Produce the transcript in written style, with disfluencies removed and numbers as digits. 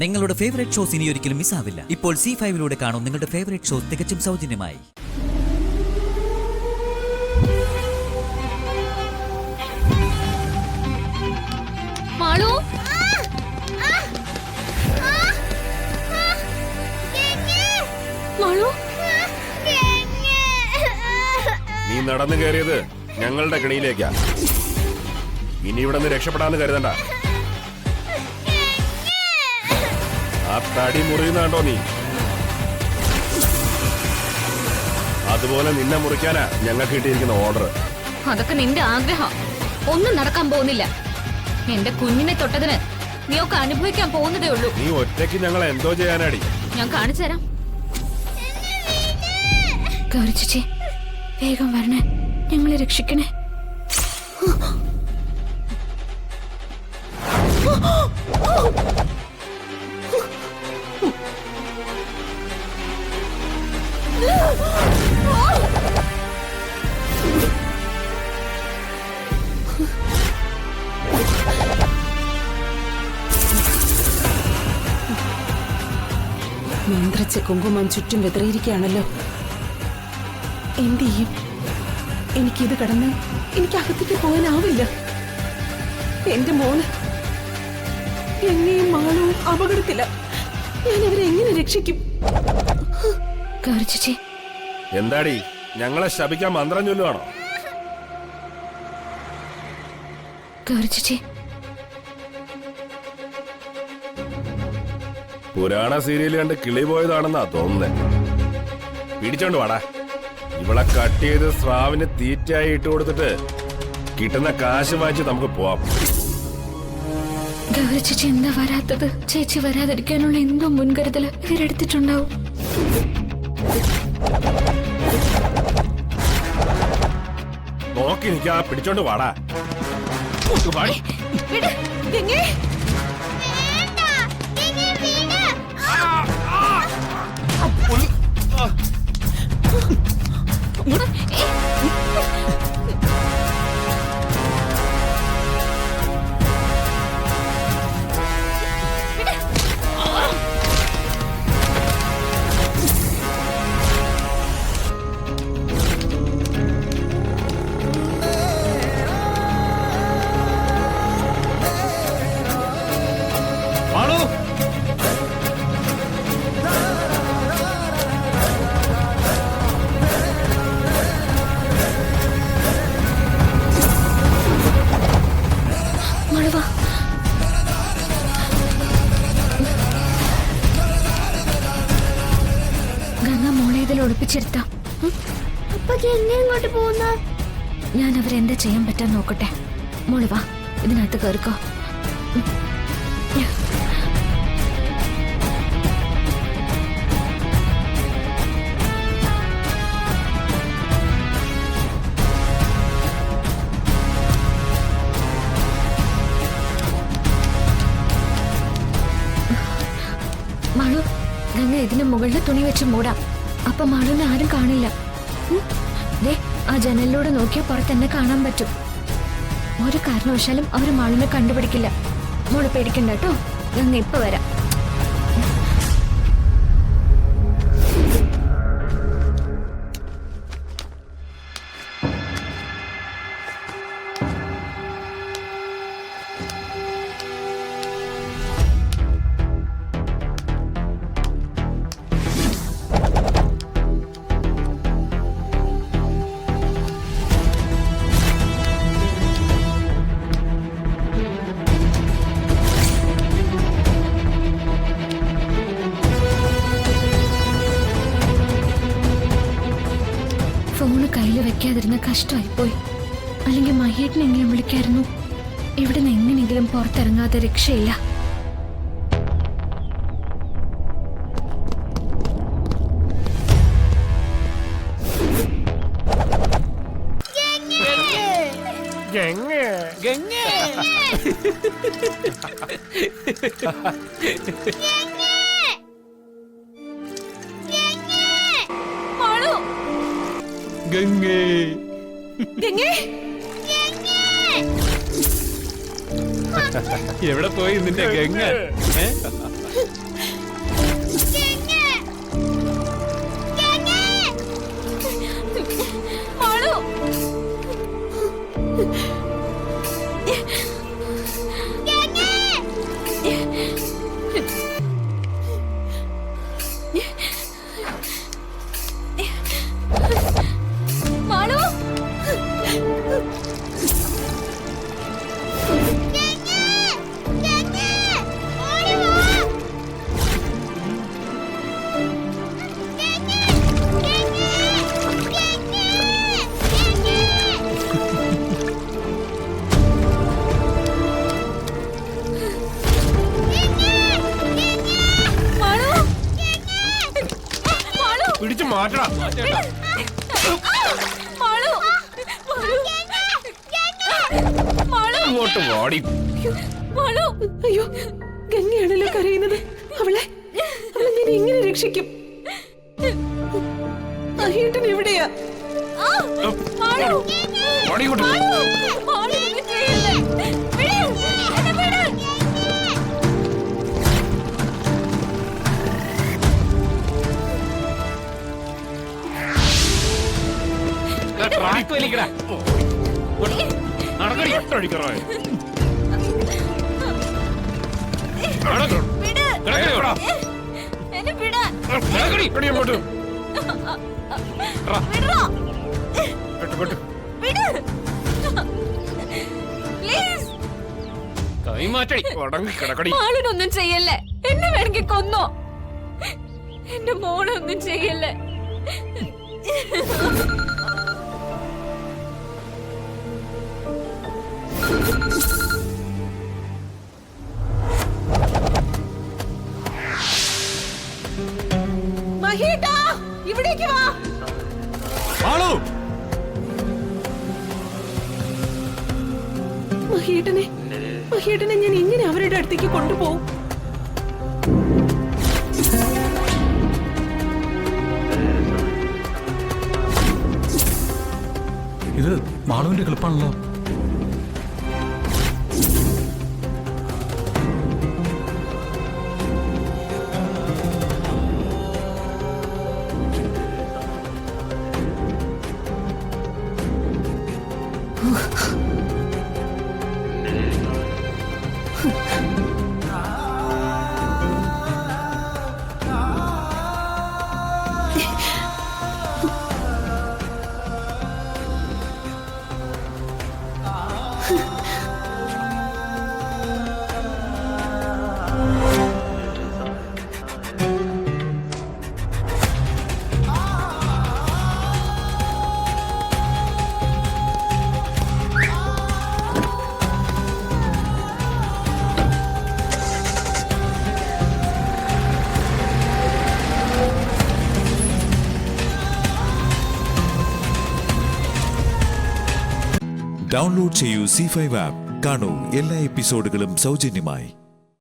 നിങ്ങളുടെ favourite shows ഇനി ഒരിക്കലും മിസ്സാവില്ല. ഇപ്പോൾ C5 കാണും നിങ്ങളുടെ ഫേവറേറ്റ് ഷോസ് തികച്ചും സൗജന്യമായി. നീ നടന്നു കയറിയത് ഞങ്ങളുടെ കെണിയിലേക്കാ. ഇനി ഇവിടെ നിന്ന് രക്ഷപ്പെടാന്ന് കരുതണ്ട. ആ തടി മുറിയുന്നുണ്ടോ നീ? അതുപോലെ നിന്നെ മുറിക്കാനാ ഞങ്ങൾക്ക് കിട്ടിയിരിക്കുന്ന ഓർഡർ. അതൊക്കെ നിന്റെ ആഗ്രഹം. ഒന്നും നടക്കാൻ പോകുന്നില്ല. എന്റെ കുഞ്ഞിനെ തൊട്ടതിന് നീയൊക്കെ അനുഭവിക്കാൻ പോകുന്നതേ ഉള്ളൂ. നീ ഒറ്റയ്ക്ക് ഞങ്ങൾ എന്തോ ചെയ്യാനാടി? ഞാൻ കാണിച്ചു തരാം. ഗൗരി ചേച്ചി, വേഗം വരണേ, ഞങ്ങളെ രക്ഷിക്കണേ. മന്ത്രിച്ച കുങ്കുമം ചുറ്റും വിതറിയിരിക്കുകയാണല്ലോ. എന്ത് ചെയ്യും? എനിക്കിത് കടന്ന് എനിക്ക് അകത്തേക്ക് പോകാനാവില്ല. എന്റെ മോള് എന്നെയും മാളവും അപകടത്തില. ഞാൻ അവരെ എങ്ങനെ രക്ഷിക്കും? ഗൗരി ചേച്ചി, എന്താടി ഞങ്ങളെ ശപിക്കാൻ മന്ത്രം ചൊല്ലുവാണോ? ഗൗരി ചേച്ചി, പുരാണ സീരിയൽ കണ്ട് കിളി പോയതാണെന്നാ തോന്നുന്നേ. പിടിച്ചോണ്ട് വാടാ. ഇവളെ കട്ട് ചെയ്ത് സ്രാവിന് തീറ്റയായി ഇട്ട് കൊടുത്തിട്ട് കിട്ടുന്ന കാശ് വാങ്ങിച്ച് നമുക്ക് പോവാം. ഗൗരി ചേച്ചി എന്താ വരാത്തത്? ചേച്ചി വരാതിരിക്കാനുള്ള എന്തോ മുൻകരുതൽ ഇവരെടുത്തിട്ടുണ്ടാവും. നോക്കി നിൽക്കാ. പിടിച്ചോണ്ട് വാടാ. ഒളിപ്പിച്ചെടുത്താം. ഞാൻ അവരെന്താ ചെയ്യാൻ പറ്റാൻ നോക്കട്ടെ. മോള് വാ, ഇതിനകത്ത് കയറിക്കോ. മാളു, ഗംഗ ഇതിന് മുകളിൽ തുണി വെച്ച് മൂടാം. അപ്പൊ മാളുവിനെ ആരും കാണില്ല. ആ ജനലിലൂടെ നോക്കിയാൽ പുറത്തെന്നെ കാണാൻ പറ്റും. ഒരു കാരണവശാലും അവര് മാളുവിനെ കണ്ടുപിടിക്കില്ല. മോള് പേടിക്കണ്ട കേട്ടോ. ഞാൻ ഇപ്പൊ വരാം. ഫോണ് കയ്യിൽ വെക്കാതിരുന്ന കഷ്ടമായിപ്പോയി. അല്ലെങ്കിൽ മഹേട്ടിനെങ്കിലും വിളിക്കായിരുന്നു. ഇവിടുന്ന് എങ്ങനെയെങ്കിലും പുറത്തിറങ്ങാതെ രക്ഷയില്ല. ഗംഗേ എവിടെ പോയി നിന്റെ ഗംഗ? പിടിച്ചു മാറ്റടാ. മാളു, മാളു, ഇങ്ങോട്ട് വാടി. മാളു. അയ്യോ, ഗംഗയാണല്ലോ കരയുന്നത്. അവളെ ഞാൻ എങ്ങനെ രക്ഷിക്കും? മഹേട്ടൻ എവിടെയാ? മാളു, വാടി ഇങ്ങോട്ട്. മാളു, ഒന്നും ചെയ്യല്ലേ. വിട്, എന്നെ വിട്. ട്രാക്ക് വലിക്കടാ. നടക്കടി. അടിക്കറോ. വിട്, എന്നെ വിട്. അങ്ങോട്ട് വിടറോ. വിട്. പ്ലീസ്. കൈ മാറ്റടി. ഉടങ്ങി കിടക്കടി. മാളിനൊന്നും ചെയ്യല്ലേ. എന്നെ വേണമെങ്കിൽ കൊന്നോ. എന്റെ മോളൊന്നും ചെയ്യല്ലേ. മഹേട്ടാ, ഇവിടേക്ക് വാ. മഹേട്ടനെ ഞാൻ എങ്ങനെ അവരുടെ അടുത്തേക്ക് കൊണ്ടുപോകും? ഇത് മാളുവിന്റെ ക്ലിപ്പാണല്ലോ. ഡൗൺലോഡ് ചെയ്യൂ C5 ആപ്പ്. കാണൂ എല്ലാ എപ്പിസോഡുകളും സൗജന്യമായി.